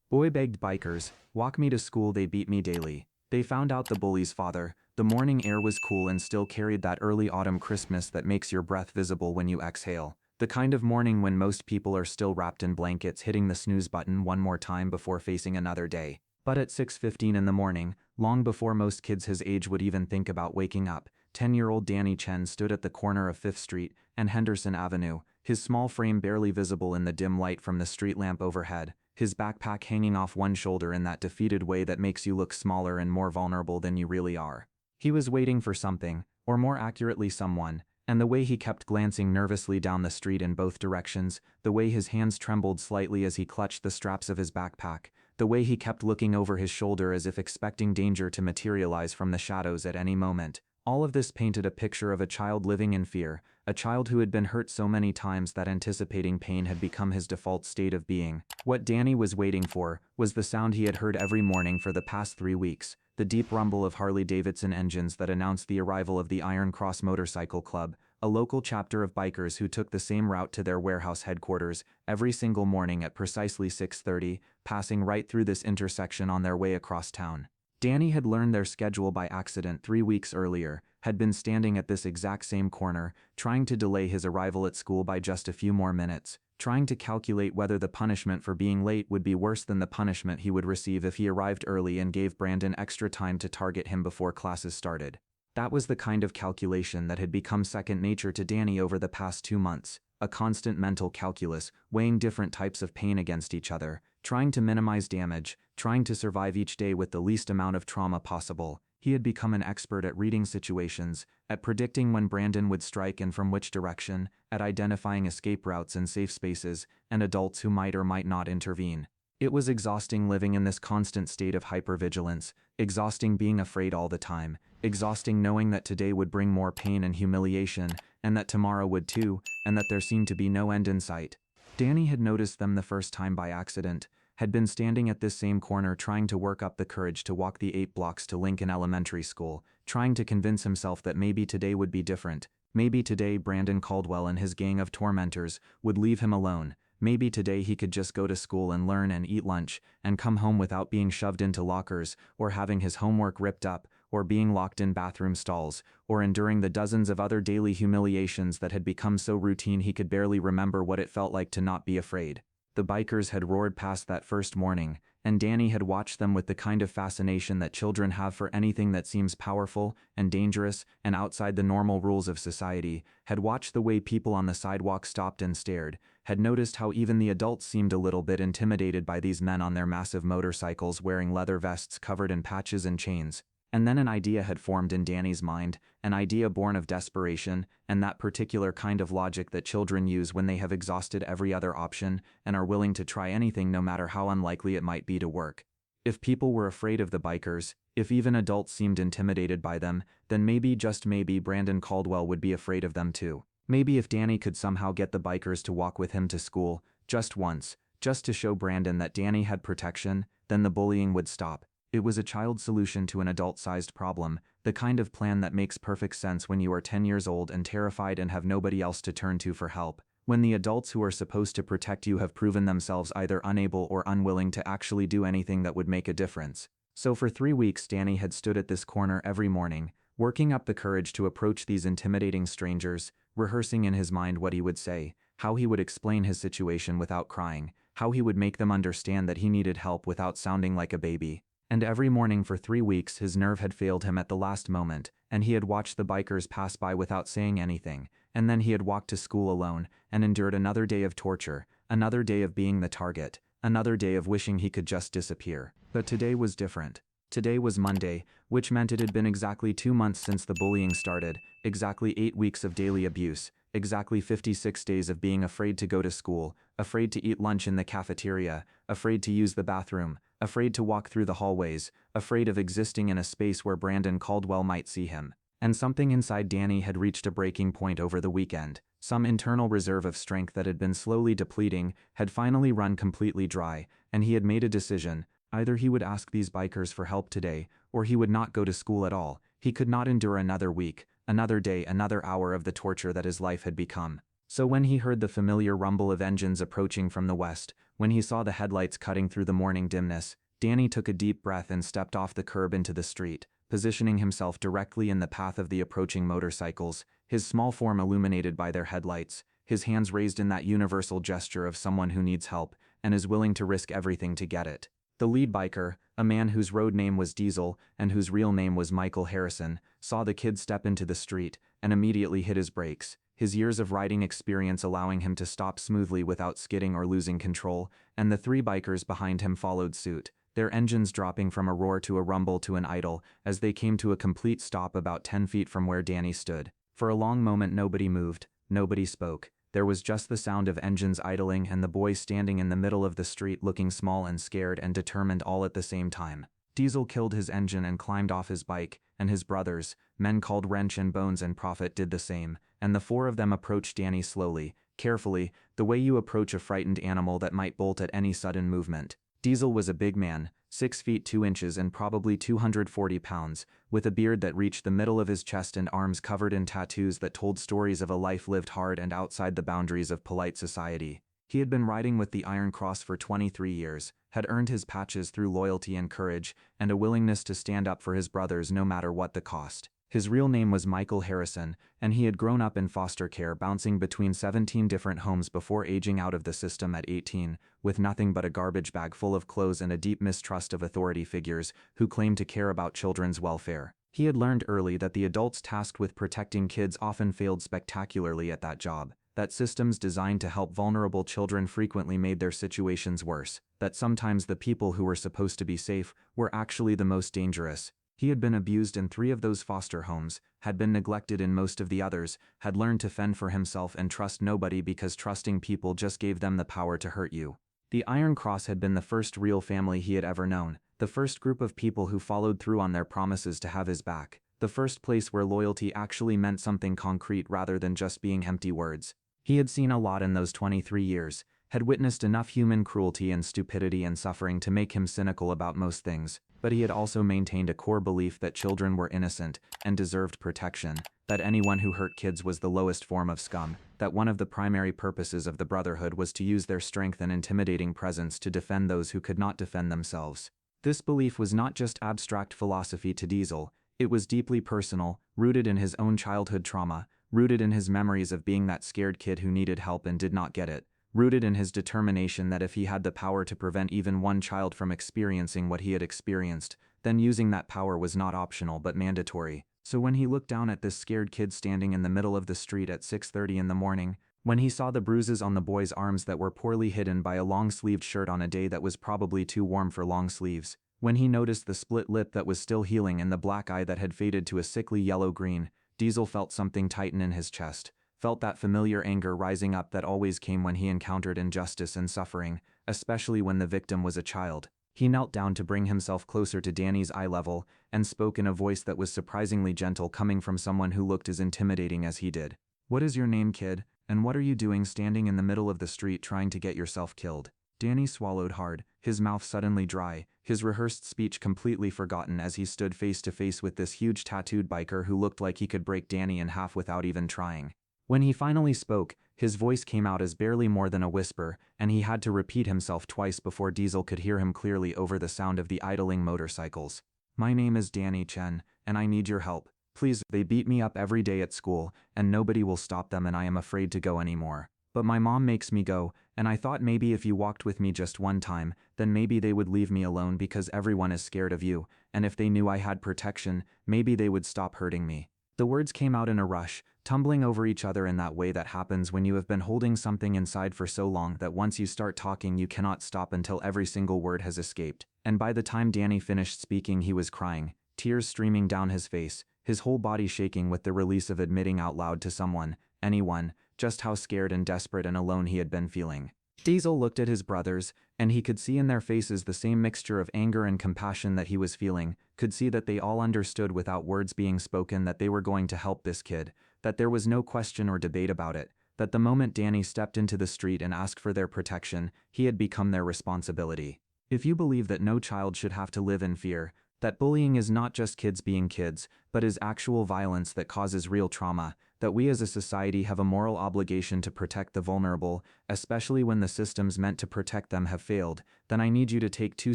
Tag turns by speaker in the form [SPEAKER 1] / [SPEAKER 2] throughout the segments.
[SPEAKER 1] Boy begged bikers, walk me to school, they beat me daily. They found out the bully's father. The morning air was cool and still carried that early autumn crispness that makes your breath visible when you exhale. The kind of morning when most people are still wrapped in blankets, hitting the snooze button one more time before facing another day. But at 6:15 in the morning, long before most kids his age would even think about waking up, 10-year-old Danny Chen stood at the corner of 5th Street and Henderson Avenue, his small frame barely visible in the dim light from the street lamp overhead, his backpack hanging off one shoulder in that defeated way that makes you look smaller and more vulnerable than you really are. He was waiting for something, or more accurately someone, and the way he kept glancing nervously down the street in both directions, the way his hands trembled slightly as he clutched the straps of his backpack, the way he kept looking over his shoulder as if expecting danger to materialize from the shadows at any moment, all of this painted a picture of a child living in fear, a child who had been hurt so many times that anticipating pain had become his default state of being. What Danny was waiting for was the sound he had heard every morning for the past 3 weeks, the deep rumble of Harley-Davidson engines that announced the arrival of the Iron Cross Motorcycle Club, a local chapter of bikers who took the same route to their warehouse headquarters every single morning at precisely 6:30, passing right through this intersection on their way across town. Danny had learned their schedule by accident 3 weeks earlier, had been standing at this exact same corner, trying to delay his arrival at school by just a few more minutes, trying to calculate whether the punishment for being late would be worse than the punishment he would receive if he arrived early and gave Brandon extra time to target him before classes started. That was the kind of calculation that had become second nature to Danny over the past 2 months, a constant mental calculus, weighing different types of pain against each other, trying to minimize damage, trying to survive each day with the least amount of trauma possible. He had become an expert at reading situations, at predicting when Brandon would strike and from which direction, at identifying escape routes and safe spaces, and adults who might or might not intervene. It was exhausting living in this constant state of hypervigilance, exhausting being afraid all the time, exhausting knowing that today would bring more pain and humiliation, and that tomorrow would too, and that there seemed to be no end in sight. Danny had noticed them the first time by accident, had been standing at this same corner trying to work up the courage to walk the 8 blocks to Lincoln Elementary School, trying to convince himself that maybe today would be different, maybe today Brandon Caldwell and his gang of tormentors would leave him alone, maybe today he could just go to school and learn and eat lunch, and come home without being shoved into lockers, or having his homework ripped up, or being locked in bathroom stalls, or enduring the dozens of other daily humiliations that had become so routine he could barely remember what it felt like to not be afraid. The bikers had roared past that first morning, and Danny had watched them with the kind of fascination that children have for anything that seems powerful and dangerous and outside the normal rules of society, had watched the way people on the sidewalk stopped and stared, had noticed how even the adults seemed a little bit intimidated by these men on their massive motorcycles wearing leather vests covered in patches and chains. And then an idea had formed in Danny's mind, an idea born of desperation, and that particular kind of logic that children use when they have exhausted every other option and are willing to try anything no matter how unlikely it might be to work. If people were afraid of the bikers, if even adults seemed intimidated by them, then maybe, just maybe, Brandon Caldwell would be afraid of them too. Maybe if Danny could somehow get the bikers to walk with him to school, just once, just to show Brandon that Danny had protection, then the bullying would stop. It was a child's solution to an adult-sized problem, the kind of plan that makes perfect sense when you are 10 years old and terrified and have nobody else to turn to for help, when the adults who are supposed to protect you have proven themselves either unable or unwilling to actually do anything that would make a difference. So for 3 weeks Danny had stood at this corner every morning, working up the courage to approach these intimidating strangers, rehearsing in his mind what he would say, how he would explain his situation without crying, how he would make them understand that he needed help without sounding like a baby. And every morning for 3 weeks his nerve had failed him at the last moment, and he had watched the bikers pass by without saying anything, and then he had walked to school alone, and endured another day of torture, another day of being the target, another day of wishing he could just disappear. But today was different. Today was Monday, which meant it had been exactly 2 months since the bullying started, exactly 8 weeks of daily abuse, exactly 56 days of being afraid to go to school, afraid to eat lunch in the cafeteria, afraid to use the bathroom, afraid to walk through the hallways, afraid of existing in a space where Brandon Caldwell might see him. And something inside Danny had reached a breaking point over the weekend. Some internal reserve of strength that had been slowly depleting had finally run completely dry, and he had made a decision. Either he would ask these bikers for help today, or he would not go to school at all. He could not endure another week, another day, another hour of the torture that his life had become. So when he heard the familiar rumble of engines approaching from the west, When he saw the headlights cutting through the morning dimness, Danny took a deep breath and stepped off the curb into the street, positioning himself directly in the path of the approaching motorcycles, his small form illuminated by their headlights, his hands raised in that universal gesture of someone who needs help and is willing to risk everything to get it. The lead biker, a man whose road name was Diesel and whose real name was Michael Harrison, saw the kid step into the street and immediately hit his brakes, his years of riding experience allowing him to stop smoothly without skidding or losing control, and the three bikers behind him followed suit, their engines dropping from a roar to a rumble to an idle as they came to a complete stop about 10 feet from where Danny stood. For a long moment nobody moved, nobody spoke. There was just the sound of engines idling and the boy standing in the middle of the street looking small and scared and determined all at the same time. Diesel killed his engine and climbed off his bike, and his brothers, men called Wrench and Bones and Prophet, did the same, and the four of them approached Danny slowly, carefully, the way you approach a frightened animal that might bolt at any sudden movement. Diesel was a big man, 6 feet 2 inches and probably 240 pounds, with a beard that reached the middle of his chest and arms covered in tattoos that told stories of a life lived hard and outside the boundaries of polite society. He had been riding with the Iron Cross for 23 years, had earned his patches through loyalty and courage, and a willingness to stand up for his brothers no matter what the cost. His real name was Michael Harrison, and he had grown up in foster care, bouncing between 17 different homes before aging out of the system at 18, with nothing but a garbage bag full of clothes and a deep mistrust of authority figures who claimed to care about children's welfare. He had learned early that the adults tasked with protecting kids often failed spectacularly at that job, that systems designed to help vulnerable children frequently made their situations worse, that sometimes the people who were supposed to be safe were actually the most dangerous. He had been abused in 3 of those foster homes, had been neglected in most of the others, had learned to fend for himself and trust nobody because trusting people just gave them the power to hurt you. The Iron Cross had been the first real family he had ever known, the first group of people who followed through on their promises to have his back, the first place where loyalty actually meant something concrete rather than just being empty words. He had seen a lot in those 23 years, had witnessed enough human cruelty and stupidity and suffering to make him cynical about most things, but he had also maintained a core belief that children were innocent and deserved protection, that anyone who hurt kids was the lowest form of scum, that one of the primary purposes of the Brotherhood was to use their strength and intimidating presence to defend those who could not defend themselves. This belief was not just abstract philosophy to Diesel, it was deeply personal, rooted in his own childhood trauma, rooted in his memories of being that scared kid who needed help and did not get it, rooted in his determination that if he had the power to prevent even one child from experiencing what he had experienced, then using that power was not optional but mandatory. So when he looked down at this scared kid standing in the middle of the street at 6:30 in the morning, when he saw the bruises on the boy's arms that were poorly hidden by a long-sleeved shirt on a day that was probably too warm for long sleeves, when he noticed the split lip that was still healing and the black eye that had faded to a sickly yellow-green, Diesel felt something tighten in his chest, felt that familiar anger rising up that always came when he encountered injustice and suffering, especially when the victim was a child. He knelt down to bring himself closer to Danny's eye level and spoke in a voice that was surprisingly gentle, coming from someone who looked as intimidating as he did. "What is your name, kid, and what are you doing standing in the middle of the street trying to get yourself killed?" Danny swallowed hard, his mouth suddenly dry, his rehearsed speech completely forgotten as he stood face to face with this huge tattooed biker who looked like he could break Danny in half without even trying. When he finally spoke, his voice came out as barely more than a whisper, and he had to repeat himself twice before Diesel could hear him clearly over the sound of the idling motorcycles. "My name is Danny Chen, and I need your help. Please, they beat me up every day at school, and nobody will stop them, and I am afraid to go anymore. But my mom makes me go, and I thought maybe if you walked with me just one time, then maybe they would leave me alone because everyone is scared of you, and if they knew I had protection, maybe they would stop hurting me." The words came out in a rush, tumbling over each other in that way that happens when you have been holding something inside for so long that once you start talking you cannot stop until every single word has escaped. And by the time Danny finished speaking he was crying, tears streaming down his face, his whole body shaking with the release of admitting out loud to someone, anyone, just how scared and desperate and alone he had been feeling. Diesel looked at his brothers, and he could see in their faces the same mixture of anger and compassion that he was feeling, could see that they all understood without words being spoken that they were going to help this kid, that there was no question or debate about it, that the moment Danny stepped into the street and asked for their protection, he had become their responsibility. If you believe that no child should have to live in fear, that bullying is not just kids being kids, but is actual violence that causes real trauma, that we as a society have a moral obligation to protect the vulnerable, especially when the systems meant to protect them have failed, then I need you to take 2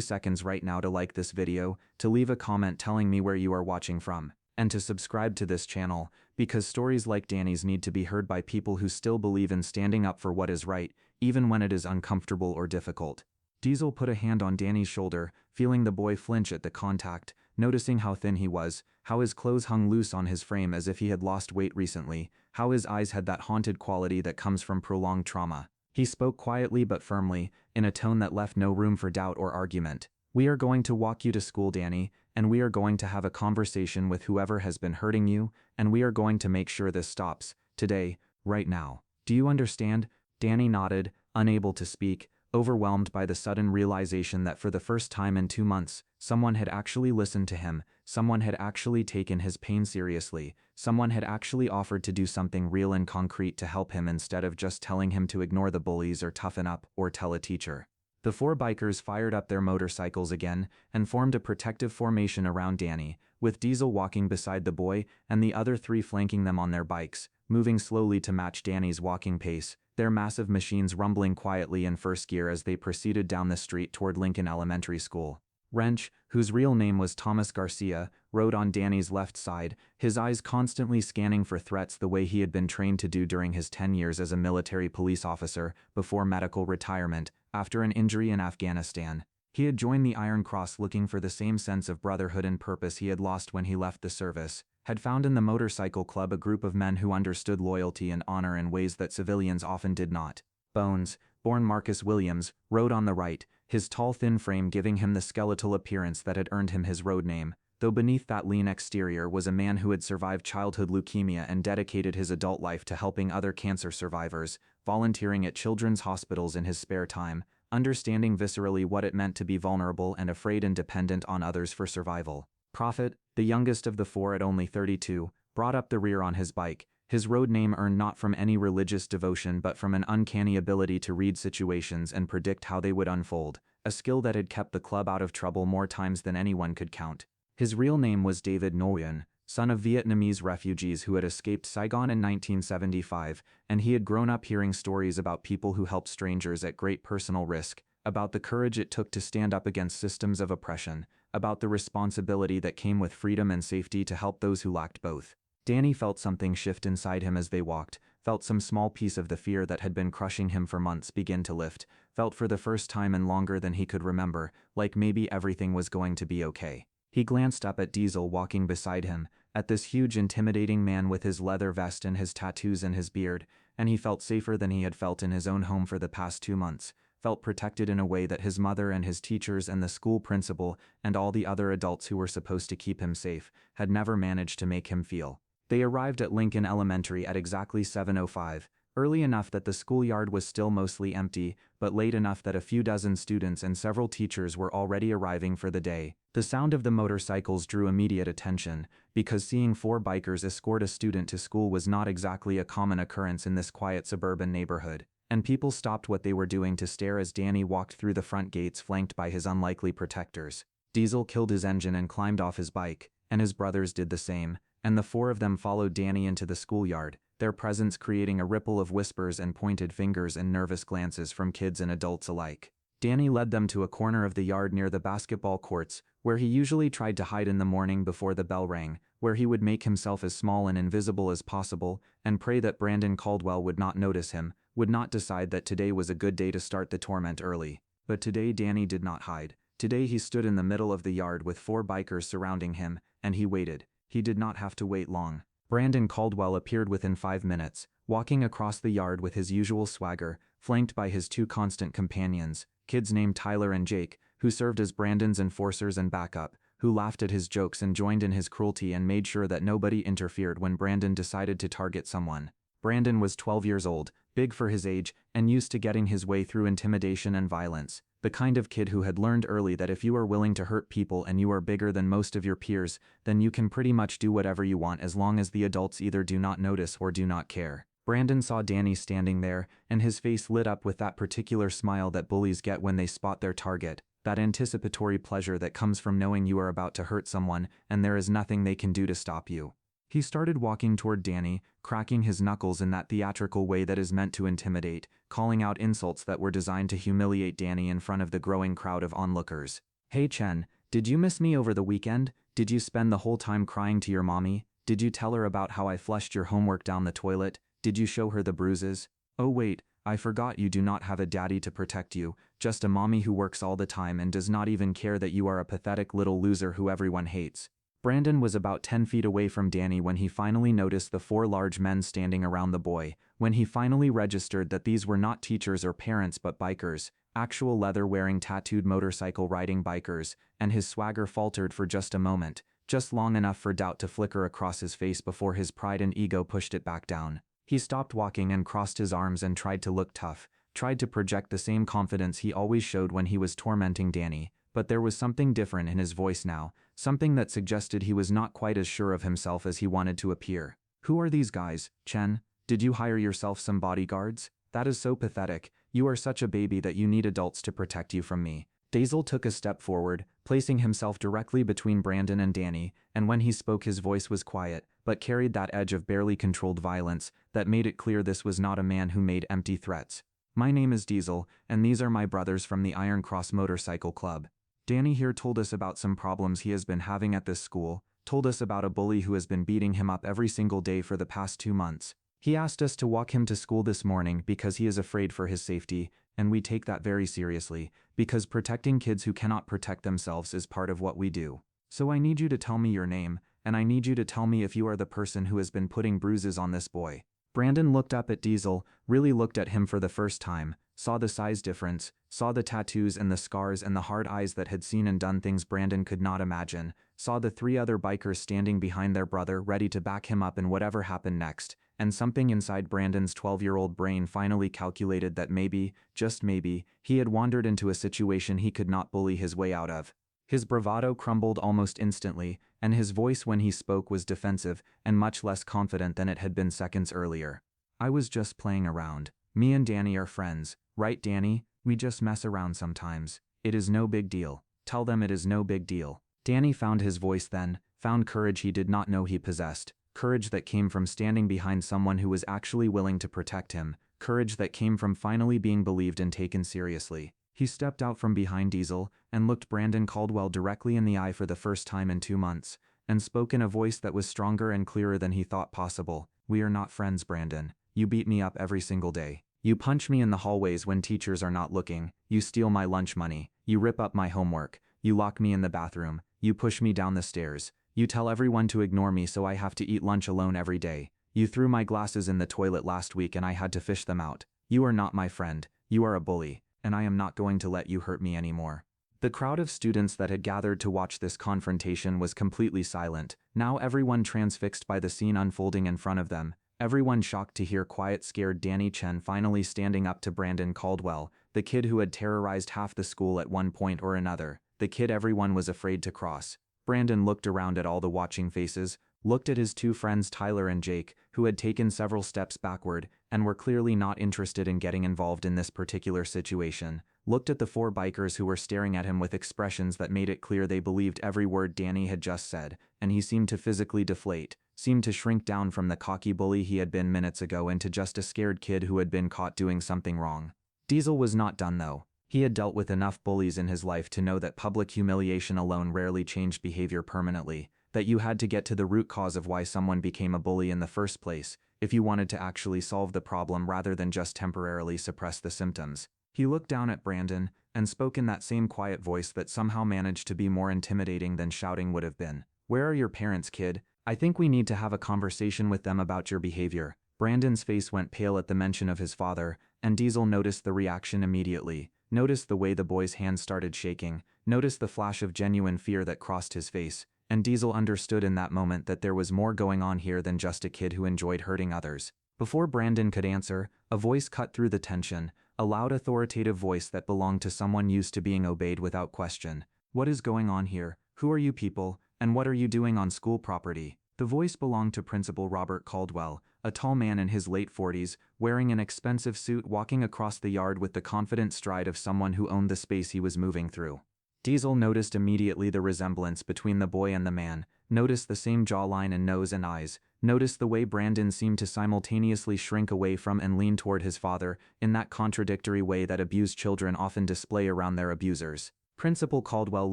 [SPEAKER 1] seconds right now to like this video, to leave a comment telling me where you are watching from, and to subscribe to this channel, because stories like Danny's need to be heard by people who still believe in standing up for what is right, even when it is uncomfortable or difficult. Diesel put a hand on Danny's shoulder, feeling the boy flinch at the contact, noticing how thin he was, how his clothes hung loose on his frame as if he had lost weight recently, how his eyes had that haunted quality that comes from prolonged trauma. He spoke quietly but firmly, in a tone that left no room for doubt or argument. "We are going to walk you to school, Danny, and we are going to have a conversation with whoever has been hurting you, and we are going to make sure this stops, today, right now. Do you understand?" Danny nodded, unable to speak, overwhelmed by the sudden realization that for the first time in 2 months, someone had actually listened to him, someone had actually taken his pain seriously, someone had actually offered to do something real and concrete to help him instead of just telling him to ignore the bullies or toughen up or tell a teacher. The 4 bikers fired up their motorcycles again and formed a protective formation around Danny, with Diesel walking beside the boy and the other 3 flanking them on their bikes, moving slowly to match Danny's walking pace, their massive machines rumbling quietly in first gear as they proceeded down the street toward Lincoln Elementary School. Wrench, whose real name was Thomas Garcia, rode on Danny's left side, his eyes constantly scanning for threats the way he had been trained to do during his 10 years as a military police officer before medical retirement after an injury in Afghanistan. He had joined the Iron Cross looking for the same sense of brotherhood and purpose he had lost when he left the service, had found in the motorcycle club a group of men who understood loyalty and honor in ways that civilians often did not. Bones, born Marcus Williams, rode on the right, his tall thin frame giving him the skeletal appearance that had earned him his road name, though beneath that lean exterior was a man who had survived childhood leukemia and dedicated his adult life to helping other cancer survivors, volunteering at children's hospitals in his spare time, understanding viscerally what it meant to be vulnerable and afraid and dependent on others for survival. Prophet, the youngest of the 4 at only 32, brought up the rear on his bike, his road name earned not from any religious devotion but from an uncanny ability to read situations and predict how they would unfold, a skill that had kept the club out of trouble more times than anyone could count. His real name was David Nguyen, son of Vietnamese refugees who had escaped Saigon in 1975, and he had grown up hearing stories about people who helped strangers at great personal risk, about the courage it took to stand up against systems of oppression, about the responsibility that came with freedom and safety to help those who lacked both. Danny felt something shift inside him as they walked, felt some small piece of the fear that had been crushing him for months begin to lift, felt for the first time in longer than he could remember, like maybe everything was going to be okay. He glanced up at Diesel walking beside him, at this huge intimidating man with his leather vest and his tattoos and his beard, and he felt safer than he had felt in his own home for the past 2 months, felt protected in a way that his mother and his teachers and the school principal and all the other adults who were supposed to keep him safe had never managed to make him feel. They arrived at Lincoln Elementary at exactly 7:05, early enough that the schoolyard was still mostly empty, but late enough that a few dozen students and several teachers were already arriving for the day. The sound of the motorcycles drew immediate attention, because seeing 4 bikers escort a student to school was not exactly a common occurrence in this quiet suburban neighborhood, and people stopped what they were doing to stare as Danny walked through the front gates flanked by his unlikely protectors. Diesel killed his engine and climbed off his bike, and his brothers did the same, and the 4 of them followed Danny into the schoolyard, their presence creating a ripple of whispers and pointed fingers and nervous glances from kids and adults alike. Danny led them to a corner of the yard near the basketball courts, where he usually tried to hide in the morning before the bell rang, where he would make himself as small and invisible as possible, and pray that Brandon Caldwell would not notice him, would not decide that today was a good day to start the torment early. But today Danny did not hide. Today he stood in the middle of the yard with 4 bikers surrounding him, and he waited. He did not have to wait long. Brandon Caldwell appeared within 5 minutes, walking across the yard with his usual swagger, flanked by his 2 constant companions, kids named Tyler and Jake, who served as Brandon's enforcers and backup, who laughed at his jokes and joined in his cruelty and made sure that nobody interfered when Brandon decided to target someone. Brandon was 12 years old, big for his age, and used to getting his way through intimidation and violence. The kind of kid who had learned early that if you are willing to hurt people and you are bigger than most of your peers, then you can pretty much do whatever you want as long as the adults either do not notice or do not care. Brandon saw Danny standing there, and his face lit up with that particular smile that bullies get when they spot their target, that anticipatory pleasure that comes from knowing you are about to hurt someone and there is nothing they can do to stop you. He started walking toward Danny, cracking his knuckles in that theatrical way that is meant to intimidate, calling out insults that were designed to humiliate Danny in front of the growing crowd of onlookers. "Hey Chen, did you miss me over the weekend? Did you spend the whole time crying to your mommy? Did you tell her about how I flushed your homework down the toilet? Did you show her the bruises? Oh wait, I forgot you do not have a daddy to protect you, just a mommy who works all the time and does not even care that you are a pathetic little loser who everyone hates." Brandon was about 10 feet away from Danny when he finally noticed the 4 large men standing around the boy, when he finally registered that these were not teachers or parents but bikers, actual leather-wearing tattooed motorcycle-riding bikers, and his swagger faltered for just a moment, just long enough for doubt to flicker across his face before his pride and ego pushed it back down. He stopped walking and crossed his arms and tried to look tough, tried to project the same confidence he always showed when he was tormenting Danny, but there was something different in his voice now, something that suggested he was not quite as sure of himself as he wanted to appear. "Who are these guys, Chen? Did you hire yourself some bodyguards? That is so pathetic. You are such a baby that you need adults to protect you from me." Dazel took a step forward, placing himself directly between Brandon and Danny, and when he spoke his voice was quiet, but carried that edge of barely controlled violence that made it clear this was not a man who made empty threats. "My name is Diesel, and these are my brothers from the Iron Cross Motorcycle Club. Danny here told us about some problems he has been having at this school, told us about a bully who has been beating him up every single day for the past 2 months. He asked us to walk him to school this morning because he is afraid for his safety, and we take that very seriously, because protecting kids who cannot protect themselves is part of what we do. So I need you to tell me your name, and I need you to tell me if you are the person who has been putting bruises on this boy." Brandon looked up at Diesel, really looked at him for the first time, saw the size difference, saw the tattoos and the scars and the hard eyes that had seen and done things Brandon could not imagine, saw the 3 other bikers standing behind their brother ready to back him up in whatever happened next, and something inside Brandon's 12-year-old brain finally calculated that maybe, just maybe, he had wandered into a situation he could not bully his way out of. His bravado crumbled almost instantly, and his voice when he spoke was defensive and much less confident than it had been seconds earlier. "I was just playing around. Me and Danny are friends, right Danny? We just mess around sometimes. It is no big deal. Tell them it is no big deal." Danny found his voice then, found courage he did not know he possessed, courage that came from standing behind someone who was actually willing to protect him, courage that came from finally being believed and taken seriously. He stepped out from behind Diesel and looked Brandon Caldwell directly in the eye for the first time in 2 months, and spoke in a voice that was stronger and clearer than he thought possible. "We are not friends, Brandon. You beat me up every single day. You punch me in the hallways when teachers are not looking, you steal my lunch money, you rip up my homework, you lock me in the bathroom, you push me down the stairs, you tell everyone to ignore me so I have to eat lunch alone every day. You threw my glasses in the toilet last week and I had to fish them out. You are not my friend, you are a bully, and I am not going to let you hurt me anymore." The crowd of students that had gathered to watch this confrontation was completely silent, now everyone transfixed by the scene unfolding in front of them, everyone shocked to hear quiet, scared Danny Chen finally standing up to Brandon Caldwell, the kid who had terrorized half the school at one point or another, the kid everyone was afraid to cross. Brandon looked around at all the watching faces, looked at his 2 friends Tyler and Jake, who had taken several steps backward, and were clearly not interested in getting involved in this particular situation, looked at the 4 bikers who were staring at him with expressions that made it clear they believed every word Danny had just said, and he seemed to physically deflate, seemed to shrink down from the cocky bully he had been minutes ago into just a scared kid who had been caught doing something wrong. Diesel was not done though. He had dealt with enough bullies in his life to know that public humiliation alone rarely changed behavior permanently, that you had to get to the root cause of why someone became a bully in the first place, if you wanted to actually solve the problem rather than just temporarily suppress the symptoms. He looked down at Brandon and spoke in that same quiet voice that somehow managed to be more intimidating than shouting would have been. "Where are your parents, kid? I think we need to have a conversation with them about your behavior." Brandon's face went pale at the mention of his father, and Diesel noticed the reaction immediately, noticed the way the boy's hands started shaking, noticed the flash of genuine fear that crossed his face, and Diesel understood in that moment that there was more going on here than just a kid who enjoyed hurting others. Before Brandon could answer, a voice cut through the tension, a loud authoritative voice that belonged to someone used to being obeyed without question. "What is going on here? Who are you people, and what are you doing on school property?" The voice belonged to Principal Robert Caldwell, a tall man in his late 40s, wearing an expensive suit walking across the yard with the confident stride of someone who owned the space he was moving through. Diesel noticed immediately the resemblance between the boy and the man, noticed the same jawline and nose and eyes, noticed the way Brandon seemed to simultaneously shrink away from and lean toward his father, in that contradictory way that abused children often display around their abusers. Principal Caldwell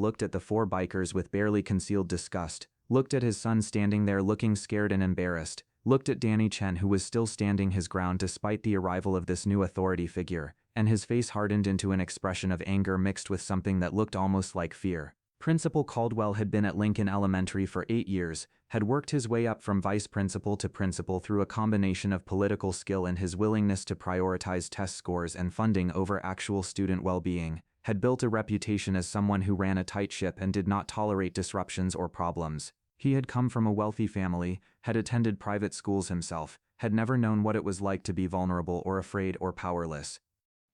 [SPEAKER 1] looked at the four bikers with barely concealed disgust, looked at his son standing there looking scared and embarrassed, looked at Danny Chen who was still standing his ground despite the arrival of this new authority figure, and his face hardened into an expression of anger mixed with something that looked almost like fear. Principal Caldwell had been at Lincoln Elementary for 8 years, had worked his way up from vice principal to principal through a combination of political skill and his willingness to prioritize test scores and funding over actual student well-being, had built a reputation as someone who ran a tight ship and did not tolerate disruptions or problems. He had come from a wealthy family, had attended private schools himself, had never known what it was like to be vulnerable or afraid or powerless.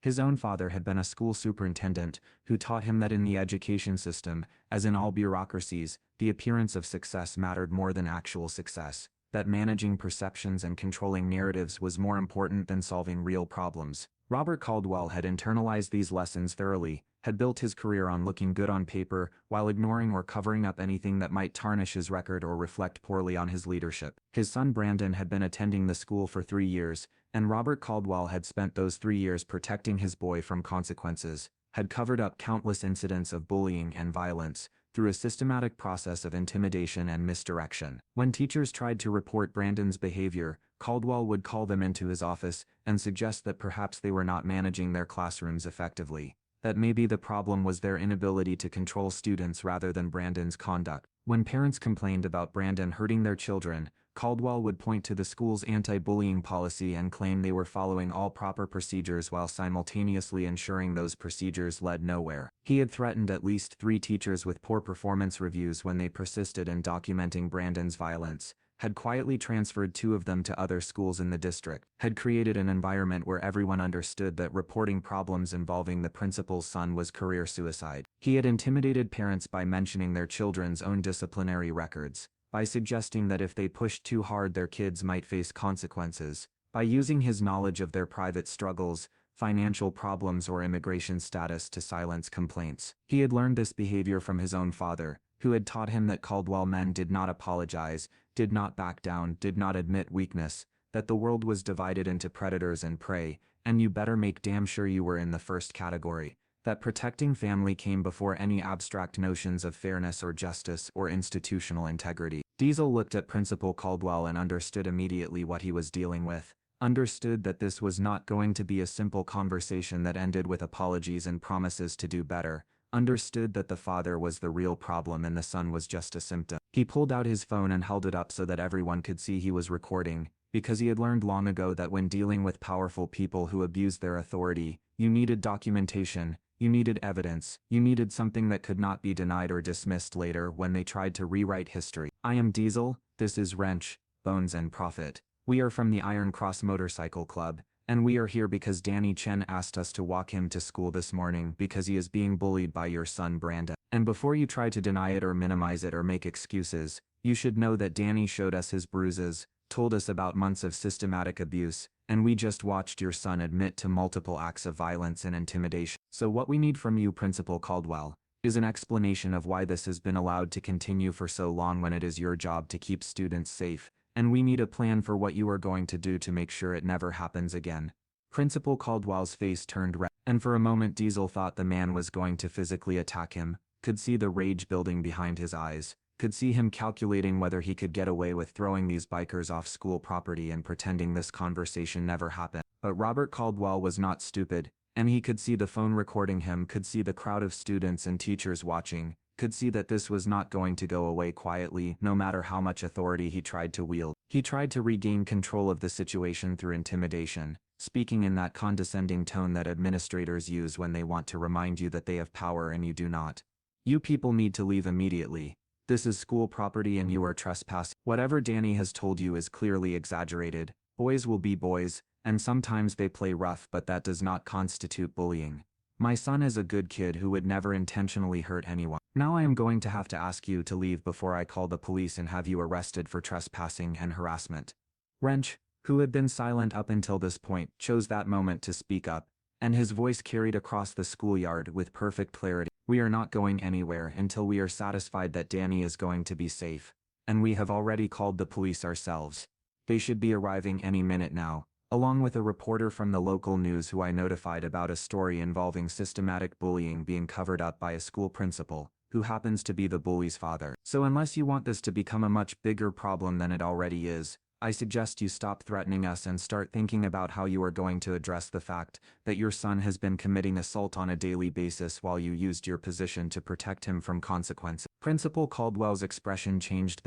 [SPEAKER 1] His own father had been a school superintendent who taught him that in the education system, as in all bureaucracies, the appearance of success mattered more than actual success, that managing perceptions and controlling narratives was more important than solving real problems. Robert Caldwell had internalized these lessons thoroughly, had built his career on looking good on paper while ignoring or covering up anything that might tarnish his record or reflect poorly on his leadership. His son Brandon had been attending the school for 3 years, and Robert Caldwell had spent those 3 years protecting his boy from consequences, had covered up countless incidents of bullying and violence through a systematic process of intimidation and misdirection. When teachers tried to report Brandon's behavior, Caldwell would call them into his office and suggest that perhaps they were not managing their classrooms effectively, that maybe the problem was their inability to control students rather than Brandon's conduct. When parents complained about Brandon hurting their children, Caldwell would point to the school's anti-bullying policy and claim they were following all proper procedures while simultaneously ensuring those procedures led nowhere. He had threatened at least 3 teachers with poor performance reviews when they persisted in documenting Brandon's violence, had quietly transferred 2 of them to other schools in the district, had created an environment where everyone understood that reporting problems involving the principal's son was career suicide. He had intimidated parents by mentioning their children's own disciplinary records, by suggesting that if they pushed too hard their kids might face consequences, by using his knowledge of their private struggles, financial problems or immigration status to silence complaints. He had learned this behavior from his own father, who had taught him that Caldwell men did not apologize, did not back down, did not admit weakness, that the world was divided into predators and prey, and you better make damn sure you were in the first category, that protecting family came before any abstract notions of fairness or justice or institutional integrity. Diesel looked at Principal Caldwell and understood immediately what he was dealing with, understood that this was not going to be a simple conversation that ended with apologies and promises to do better, understood that the father was the real problem and the son was just a symptom. He pulled out his phone and held it up so that everyone could see he was recording, because he had learned long ago that when dealing with powerful people who abused their authority, you needed documentation, you needed evidence, you needed something that could not be denied or dismissed later when they tried to rewrite history. I am Diesel, this is Wrench, Bones and Profit. We are from the Iron Cross Motorcycle Club, and we are here because Danny Chen asked us to walk him to school this morning because he is being bullied by your son Brandon. And before you try to deny it or minimize it or make excuses, you should know that Danny showed us his bruises, told us about months of systematic abuse, and we just watched your son admit to multiple acts of violence and intimidation. So what we need from you, Principal Caldwell, is an explanation of why this has been allowed to continue for so long when it is your job to keep students safe, and we need a plan for what you are going to do to make sure it never happens again. Principal Caldwell's face turned red, and for a moment Diesel thought the man was going to physically attack him, could see the rage building behind his eyes, could see him calculating whether he could get away with throwing these bikers off school property and pretending this conversation never happened. But Robert Caldwell was not stupid, and he could see the phone recording him, could see the crowd of students and teachers watching, could see that this was not going to go away quietly no matter how much authority he tried to wield. He tried to regain control of the situation through intimidation, speaking in that condescending tone that administrators use when they want to remind you that they have power and you do not. You people need to leave immediately. This is school property and you are trespassing. Whatever Danny has told you is clearly exaggerated. Boys will be boys, and sometimes they play rough, but that does not constitute bullying. My son is a good kid who would never intentionally hurt anyone. Now I am going to have to ask you to leave before I call the police and have you arrested for trespassing and harassment. Wrench, who had been silent up until this point, chose that moment to speak up, and his voice carried across the schoolyard with perfect clarity. We are not going anywhere until we are satisfied that Danny is going to be safe. And we have already called the police ourselves. They should be arriving any minute now, along with a reporter from the local news who I notified about a story involving systematic bullying being covered up by a school principal, who happens to be the bully's father. So unless you want this to become a much bigger problem than it already is, I suggest you stop threatening us and start thinking about how you are going to address the fact that your son has been committing assault on a daily basis while you used your position to protect him from consequences. Principal Caldwell's expression changed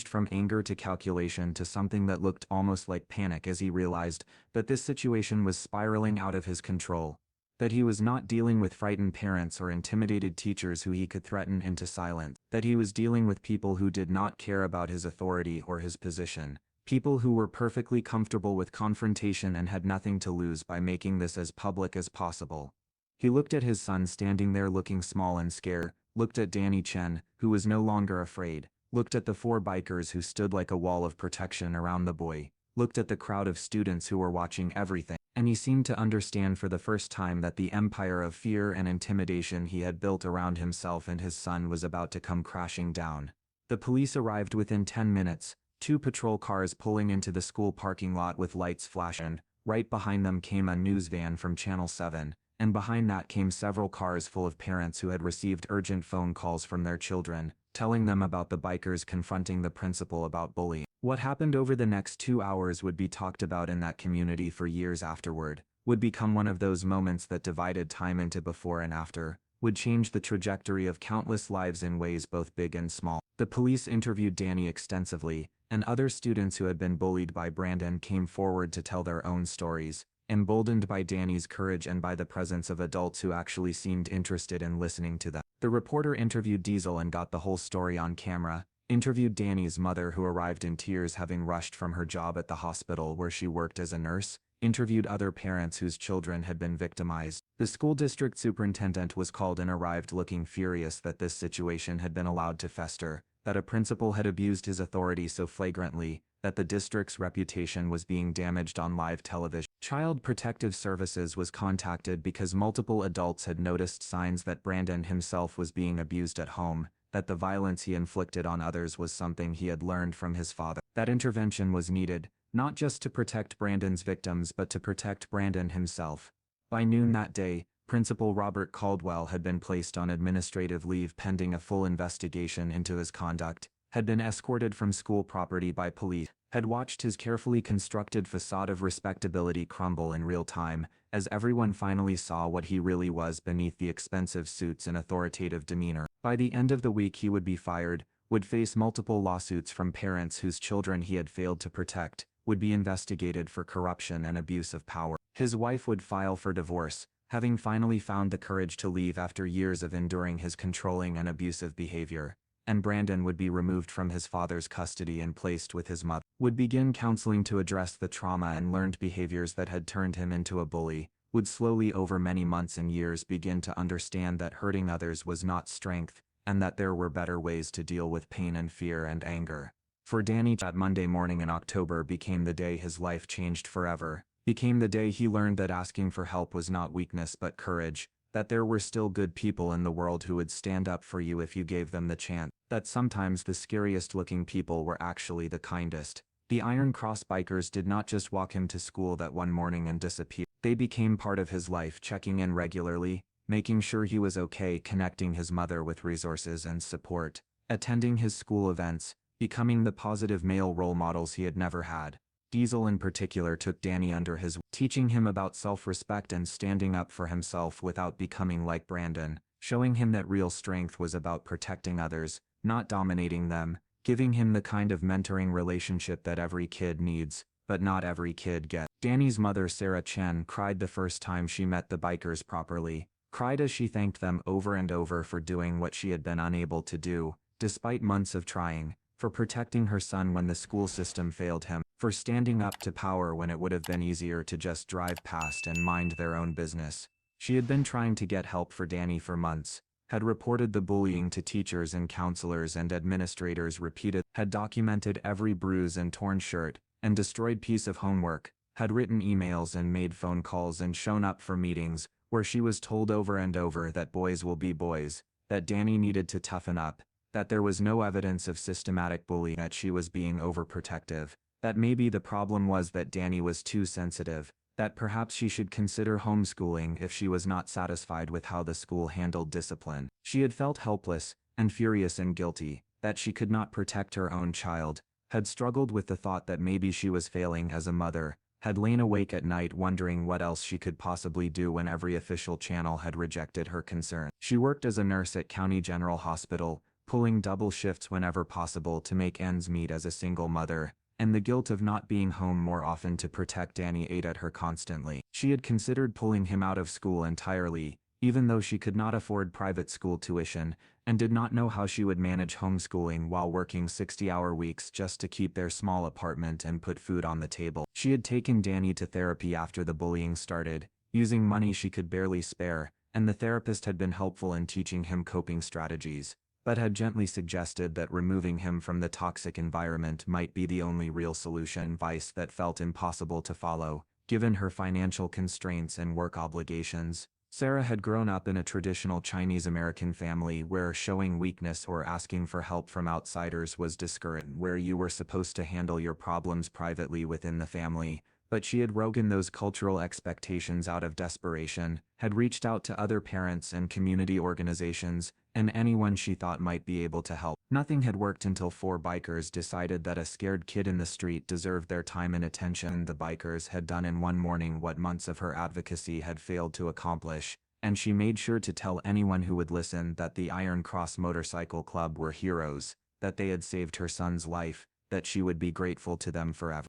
[SPEAKER 1] from anger to calculation to something that looked almost like panic as he realized that this situation was spiraling out of his control, that he was not dealing with frightened parents or intimidated teachers who he could threaten into silence, that he was dealing with people who did not care about his authority or his position. People who were perfectly comfortable with confrontation and had nothing to lose by making this as public as possible. He looked at his son standing there looking small and scared, looked at Danny Chen, who was no longer afraid, looked at the 4 bikers who stood like a wall of protection around the boy, looked at the crowd of students who were watching everything, and he seemed to understand for the first time that the empire of fear and intimidation he had built around himself and his son was about to come crashing down. The police arrived within 10 minutes. 2 patrol cars pulling into the school parking lot with lights flashing. Right behind them came a news van from Channel 7, and behind that came several cars full of parents who had received urgent phone calls from their children, telling them about the bikers confronting the principal about bullying. What happened over the next 2 hours would be talked about in that community for years afterward, would become one of those moments that divided time into before and after, would change the trajectory of countless lives in ways both big and small. The police interviewed Danny extensively, and other students who had been bullied by Brandon came forward to tell their own stories, emboldened by Danny's courage and by the presence of adults who actually seemed interested in listening to them. The reporter interviewed Diesel and got the whole story on camera, interviewed Danny's mother who arrived in tears having rushed from her job at the hospital where she worked as a nurse, interviewed other parents whose children had been victimized. The school district superintendent was called and arrived looking furious that this situation had been allowed to fester, that a principal had abused his authority so flagrantly, that the district's reputation was being damaged on live television. Child Protective Services was contacted because multiple adults had noticed signs that Brandon himself was being abused at home, that the violence he inflicted on others was something he had learned from his father. That intervention was needed, not just to protect Brandon's victims but to protect Brandon himself. By noon that day, Principal Robert Caldwell had been placed on administrative leave pending a full investigation into his conduct, had been escorted from school property by police, had watched his carefully constructed facade of respectability crumble in real time, as everyone finally saw what he really was beneath the expensive suits and authoritative demeanor. By the end of the week he would be fired, would face multiple lawsuits from parents whose children he had failed to protect, would be investigated for corruption and abuse of power. His wife would file for divorce, having finally found the courage to leave after years of enduring his controlling and abusive behavior, and Brandon would be removed from his father's custody and placed with his mother, would begin counseling to address the trauma and learned behaviors that had turned him into a bully, would slowly over many months and years begin to understand that hurting others was not strength, and that there were better ways to deal with pain and fear and anger. For Danny, that Monday morning in October became the day his life changed forever. Became the day he learned that asking for help was not weakness but courage, that there were still good people in the world who would stand up for you if you gave them the chance, that sometimes the scariest looking people were actually the kindest. The Iron Cross bikers did not just walk him to school that one morning and disappear. They became part of his life, checking in regularly, making sure he was okay, connecting his mother with resources and support, attending his school events, becoming the positive male role models he had never had. Diesel in particular took Danny under his wing, teaching him about self-respect and standing up for himself without becoming like Brandon, showing him that real strength was about protecting others, not dominating them, giving him the kind of mentoring relationship that every kid needs, but not every kid gets. Danny's mother, Sarah Chen, cried the first time she met the bikers properly, cried as she thanked them over and over for doing what she had been unable to do, despite months of trying, for protecting her son when the school system failed him, for standing up to power when it would have been easier to just drive past and mind their own business. She had been trying to get help for Danny for months, had reported the bullying to teachers and counselors and administrators repeatedly, had documented every bruise and torn shirt, and destroyed piece of homework, had written emails and made phone calls and shown up for meetings, where she was told over and over that boys will be boys, that Danny needed to toughen up, that there was no evidence of systematic bullying, that she was being overprotective, that maybe the problem was that Danny was too sensitive, that perhaps she should consider homeschooling if she was not satisfied with how the school handled discipline. She had felt helpless and furious and guilty, that she could not protect her own child, had struggled with the thought that maybe she was failing as a mother, had lain awake at night wondering what else she could possibly do when every official channel had rejected her concern. She worked as a nurse at County General Hospital, pulling double shifts whenever possible to make ends meet as a single mother, and the guilt of not being home more often to protect Danny ate at her constantly. She had considered pulling him out of school entirely, even though she could not afford private school tuition, and did not know how she would manage homeschooling while working 60-hour weeks just to keep their small apartment and put food on the table. She had taken Danny to therapy after the bullying started, using money she could barely spare, and the therapist had been helpful in teaching him coping strategies, but had gently suggested that removing him from the toxic environment might be the only real solution, advice that felt impossible to follow, given her financial constraints and work obligations. Sarah had grown up in a traditional Chinese-American family where showing weakness or asking for help from outsiders was discouraged, where you were supposed to handle your problems privately within the family. But she had broken those cultural expectations out of desperation, had reached out to other parents and community organizations, and anyone she thought might be able to help. Nothing had worked until 4 bikers decided that a scared kid in the street deserved their time and attention. The bikers had done in one morning what months of her advocacy had failed to accomplish, and she made sure to tell anyone who would listen that the Iron Cross Motorcycle Club were heroes, that they had saved her son's life, that she would be grateful to them forever.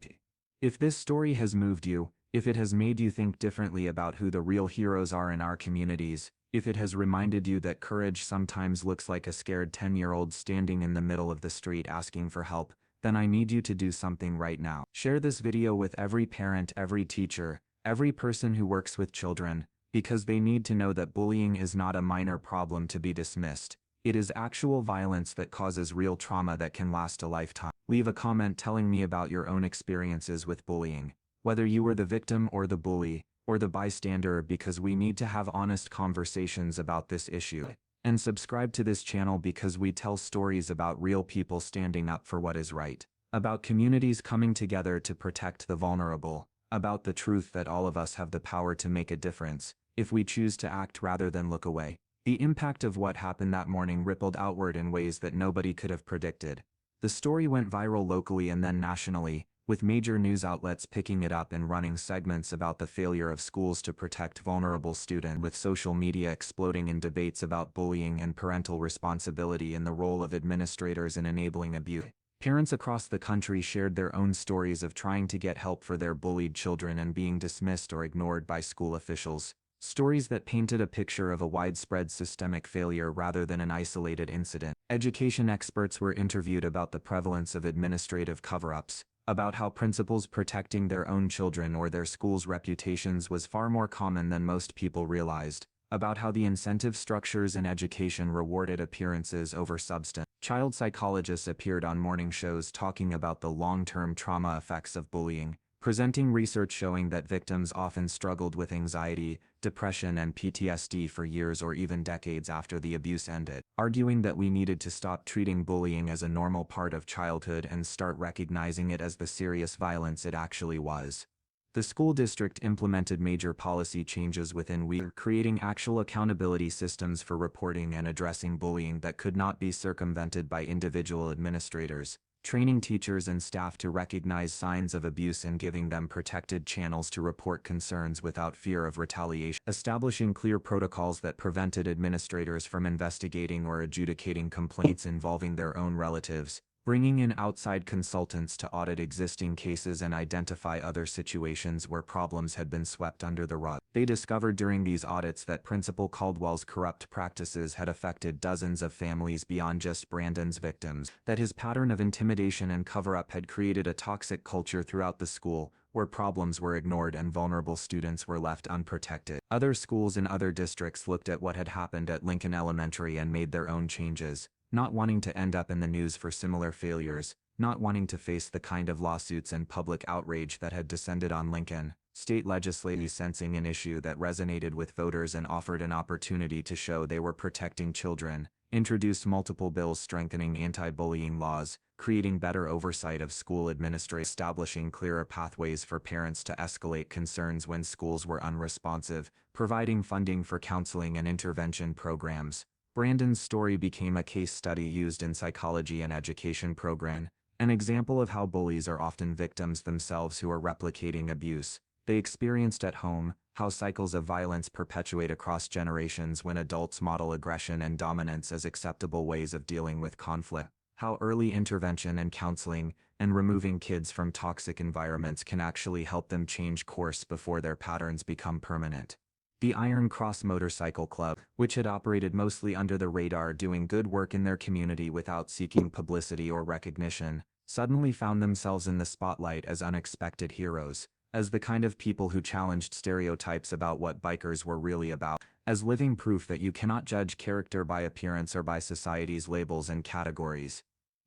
[SPEAKER 1] If this story has moved you, if it has made you think differently about who the real heroes are in our communities, if it has reminded you that courage sometimes looks like a scared 10-year-old standing in the middle of the street asking for help, then I need you to do something right now. Share this video with every parent, every teacher, every person who works with children, because they need to know that bullying is not a minor problem to be dismissed. It is actual violence that causes real trauma that can last a lifetime. Leave a comment telling me about your own experiences with bullying, whether you were the victim or the bully, or the bystander, because we need to have honest conversations about this issue. And subscribe to this channel because we tell stories about real people standing up for what is right, about communities coming together to protect the vulnerable, about the truth that all of us have the power to make a difference, if we choose to act rather than look away. The impact of what happened that morning rippled outward in ways that nobody could have predicted. The story went viral locally and then nationally, with major news outlets picking it up and running segments about the failure of schools to protect vulnerable students, with social media exploding in debates about bullying and parental responsibility and the role of administrators in enabling abuse. Parents across the country shared their own stories of trying to get help for their bullied children and being dismissed or ignored by school officials. Stories that painted a picture of a widespread systemic failure rather than an isolated incident. Education experts were interviewed about the prevalence of administrative cover-ups, about how principals protecting their own children or their school's reputations was far more common than most people realized, about how the incentive structures in education rewarded appearances over substance. Child psychologists appeared on morning shows talking about the long-term trauma effects of bullying, presenting research showing that victims often struggled with anxiety, depression, and PTSD for years or even decades after the abuse ended, arguing that we needed to stop treating bullying as a normal part of childhood and start recognizing it as the serious violence it actually was. The school district implemented major policy changes within weeks, creating actual accountability systems for reporting and addressing bullying that could not be circumvented by individual administrators, training teachers and staff to recognize signs of abuse and giving them protected channels to report concerns without fear of retaliation, establishing clear protocols that prevented administrators from investigating or adjudicating complaints involving their own relatives, bringing in outside consultants to audit existing cases and identify other situations where problems had been swept under the rug. They discovered during these audits that Principal Caldwell's corrupt practices had affected dozens of families beyond just Brandon's victims, that his pattern of intimidation and cover-up had created a toxic culture throughout the school, where problems were ignored and vulnerable students were left unprotected. Other schools in other districts looked at what had happened at Lincoln Elementary and made their own changes, not wanting to end up in the news for similar failures, not wanting to face the kind of lawsuits and public outrage that had descended on Lincoln. state legislators sensing an issue that resonated with voters and offered an opportunity to show they were protecting children, introduced multiple bills strengthening anti-bullying laws, creating better oversight of school administration, establishing clearer pathways for parents to escalate concerns when schools were unresponsive, providing funding for counseling and intervention programs. Brandon's story became a case study used in psychology and education programs, an example of how bullies are often victims themselves who are replicating abuse they experienced at home, how cycles of violence perpetuate across generations when adults model aggression and dominance as acceptable ways of dealing with conflict, how early intervention and counseling and removing kids from toxic environments can actually help them change course before their patterns become permanent. The Iron Cross Motorcycle Club, which had operated mostly under the radar doing good work in their community without seeking publicity or recognition, suddenly found themselves in the spotlight as unexpected heroes, as the kind of people who challenged stereotypes about what bikers were really about, as living proof that you cannot judge character by appearance or by society's labels and categories.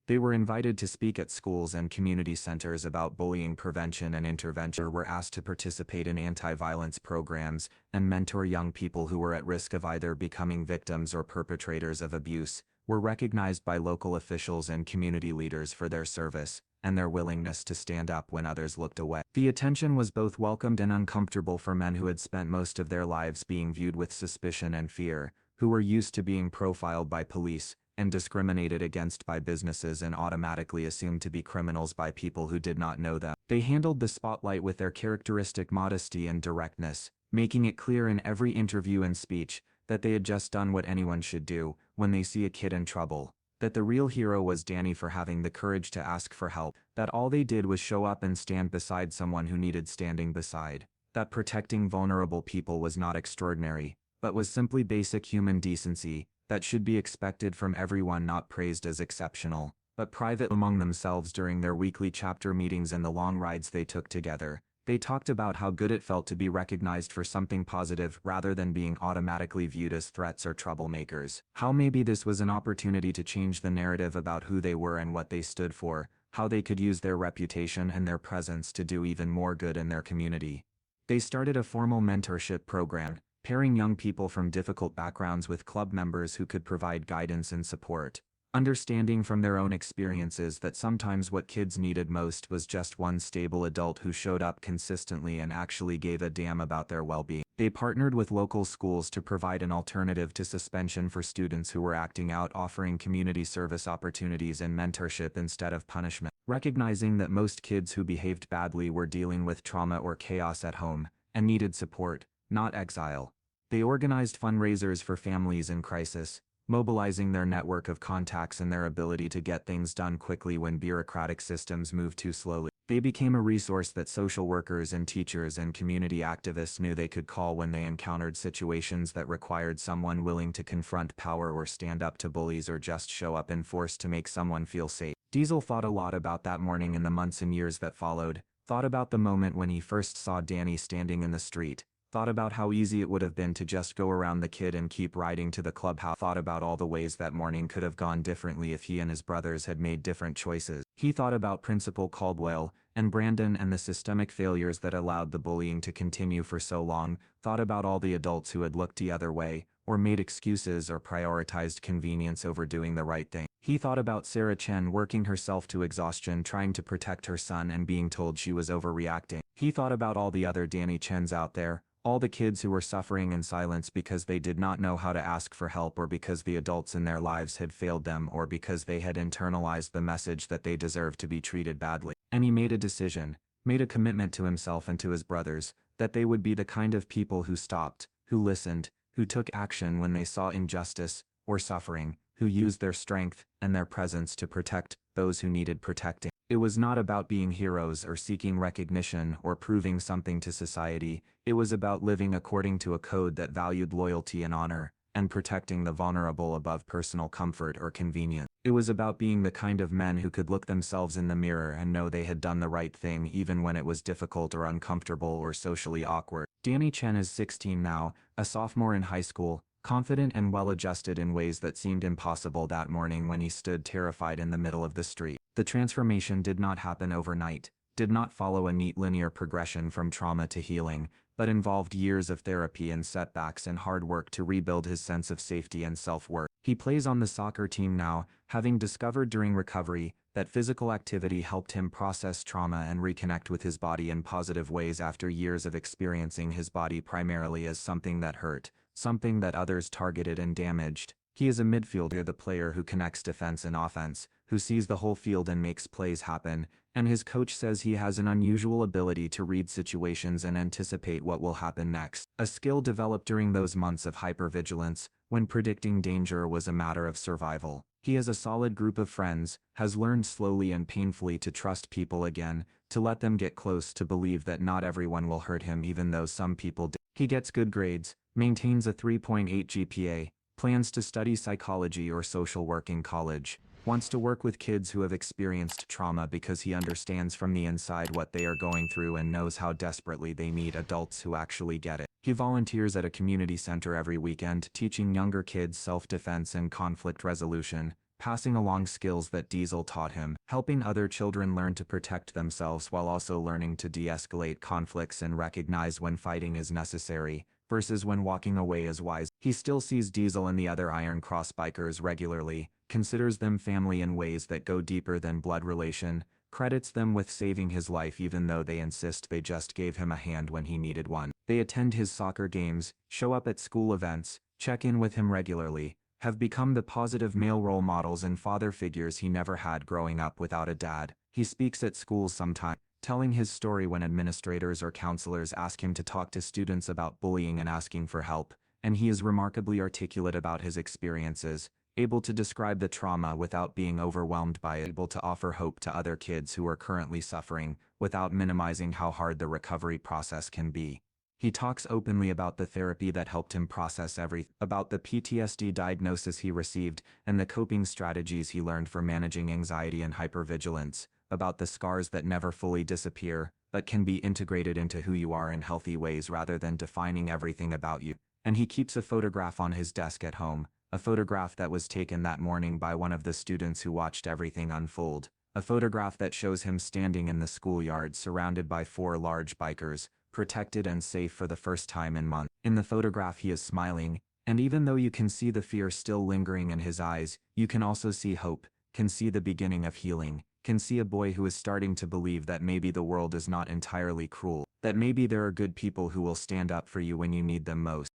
[SPEAKER 1] They were invited to speak at schools and community centers about bullying prevention and intervention, were asked to participate in anti-violence programs and mentor young people who were at risk of either becoming victims or perpetrators of abuse, were recognized by local officials and community leaders for their service and their willingness to stand up when others looked away. The attention was both welcomed and uncomfortable for men who had spent most of their lives being viewed with suspicion and fear, who were used to being profiled by police and discriminated against by businesses and automatically assumed to be criminals by people who did not know them. They handled the spotlight with their characteristic modesty and directness, making it clear in every interview and speech that they had just done what anyone should do when they see a kid in trouble, that the real hero was Danny for having the courage to ask for help, that all they did was show up and stand beside someone who needed standing beside, that protecting vulnerable people was not extraordinary, but was simply basic human decency that should be expected from everyone, not praised as exceptional, but private among themselves. During their weekly chapter meetings and the long rides they took together, they talked about how good it felt to be recognized for something positive rather than being automatically viewed as threats or troublemakers. How maybe this was an opportunity to change the narrative about who they were and what they stood for, how they could use their reputation and their presence to do even more good in their community. They started a formal mentorship program, pairing young people from difficult backgrounds with club members who could provide guidance and support, understanding from their own experiences that sometimes what kids needed most was just one stable adult who showed up consistently and actually gave a damn about their well-being. They partnered with local schools to provide an alternative to suspension for students who were acting out, offering community service opportunities and mentorship instead of punishment. Recognizing that most kids who behaved badly were dealing with trauma or chaos at home and needed support, not exile, they organized fundraisers for families in crisis, mobilizing their network of contacts and their ability to get things done quickly when bureaucratic systems moved too slowly. They became a resource that social workers and teachers and community activists knew they could call when they encountered situations that required someone willing to confront power or stand up to bullies or just show up in force to make someone feel safe. Diesel thought a lot about that morning and the months and years that followed, thought about the moment when he first saw Danny standing in the street, thought about how easy it would have been to just go around the kid and keep riding to the clubhouse, thought about all the ways that morning could have gone differently if he and his brothers had made different choices. He thought about Principal Caldwell and Brandon and the systemic failures that allowed the bullying to continue for so long, thought about all the adults who had looked the other way, or made excuses or prioritized convenience over doing the right thing. He thought about Sarah Chen working herself to exhaustion trying to protect her son and being told she was overreacting. He thought about all the other Danny Chens out there, all the kids who were suffering in silence because they did not know how to ask for help or because the adults in their lives had failed them or because they had internalized the message that they deserved to be treated badly. And he made a decision, made a commitment to himself and to his brothers, that they would be the kind of people who stopped, who listened, who took action when they saw injustice or suffering, who used their strength and their presence to protect those who needed protecting. It was not about being heroes or seeking recognition or proving something to society. It was about living according to a code that valued loyalty and honor, and protecting the vulnerable above personal comfort or convenience. It was about being the kind of men who could look themselves in the mirror and know they had done the right thing even when it was difficult or uncomfortable or socially awkward. Danny Chen is 16 now, a sophomore in high school, confident and well-adjusted in ways that seemed impossible that morning when he stood terrified in the middle of the street. The transformation did not happen overnight. did not follow a neat linear progression from trauma to healing, but involved years of therapy and setbacks and hard work to rebuild his sense of safety and self-worth. He plays on the soccer team now, having discovered during recovery that physical activity helped him process trauma and reconnect with his body in positive ways after years of experiencing his body primarily as something that hurt, something that others targeted and damaged. He is a midfielder, the player who connects defense and offense, who sees the whole field and makes plays happen, and his coach says he has an unusual ability to read situations and anticipate what will happen next, a skill developed during those months of hypervigilance, when predicting danger was a matter of survival. He has a solid group of friends, has learned slowly and painfully to trust people again, to let them get close, to believe that not everyone will hurt him even though some people do. He gets good grades, maintains a 3.8 GPA, plans to study psychology or social work in college, wants to work with kids who have experienced trauma because he understands from the inside what they are going through and knows how desperately they need adults who actually get it. He volunteers at a community center every weekend, teaching younger kids self-defense and conflict resolution, passing along skills that Diesel taught him, helping other children learn to protect themselves while also learning to de-escalate conflicts and recognize when fighting is necessary, versus when walking away is wise. He still sees Diesel and the other Iron Cross bikers regularly, considers them family in ways that go deeper than blood relation, credits them with saving his life even though they insist they just gave him a hand when he needed one. They attend his soccer games, show up at school events, check in with him regularly, have become the positive male role models and father figures he never had growing up without a dad. He speaks at schools sometimes, telling his story when administrators or counselors ask him to talk to students about bullying and asking for help, and he is remarkably articulate about his experiences, able to describe the trauma without being overwhelmed by it, able to offer hope to other kids who are currently suffering, without minimizing how hard the recovery process can be. He talks openly about the therapy that helped him process everything, about the PTSD diagnosis he received and the coping strategies he learned for managing anxiety and hypervigilance, about the scars that never fully disappear, but can be integrated into who you are in healthy ways rather than defining everything about you. And he keeps a photograph on his desk at home, a photograph that was taken that morning by one of the students who watched everything unfold, a photograph that shows him standing in the schoolyard surrounded by 4 large bikers, protected and safe for the first time in months. In the photograph he is smiling, and even though you can see the fear still lingering in his eyes, you can also see hope, can see the beginning of healing, can see a boy who is starting to believe that maybe the world is not entirely cruel, that maybe there are good people who will stand up for you when you need them most.